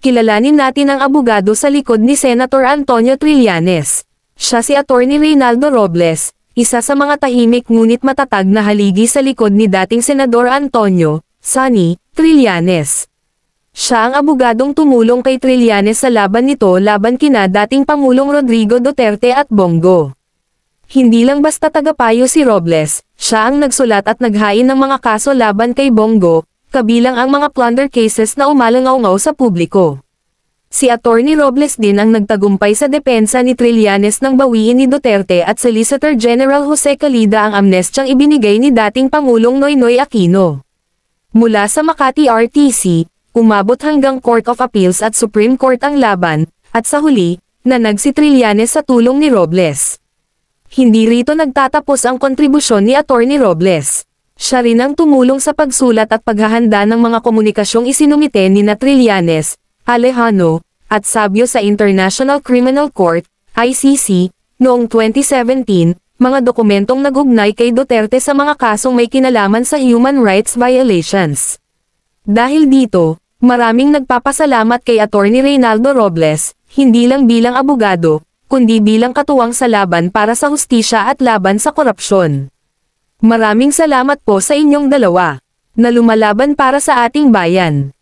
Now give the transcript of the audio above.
Kilalanin natin ang abogado sa likod ni Senator Antonio Trillanes. Siya si Attorney Reynaldo Robles, isa sa mga tahimik ngunit matatag na haligi sa likod ni dating Senador Antonio, Sonny, Trillanes. Siya ang abogadong tumulong kay Trillanes sa laban nito laban kina dating Pangulong Rodrigo Duterte at Bongo. Hindi lang basta tagapayo si Robles, siya ang nagsulat at naghain ng mga kaso laban kay Bongo, kabilang ang mga plunder cases na umalangaw-ngaw sa publiko. Si Attorney Robles din ang nagtagumpay sa depensa ni Trillanes nang bawiin ni Duterte at Solicitor General Jose Calida ang amnestyang ibinigay ni dating Pangulong Noynoy Aquino. Mula sa Makati RTC, umabot hanggang Court of Appeals at Supreme Court ang laban, at sa huli, nanag si Trillanes sa tulong ni Robles. Hindi rito nagtatapos ang kontribusyon ni Attorney Robles. Siya rin ang tumulong sa pagsulat at paghahanda ng mga komunikasyong isinumite ni Trillanes, Alejano, at Sabio sa International Criminal Court, ICC, noong 2017, mga dokumentong nagugnay kay Duterte sa mga kasong may kinalaman sa human rights violations. Dahil dito, maraming nagpapasalamat kay Attorney Reynaldo Robles, hindi lang bilang abogado, kundi bilang katuwang sa laban para sa hustisya at laban sa korupsyon. Maraming salamat po sa inyong dalawa, na lumalaban para sa ating bayan.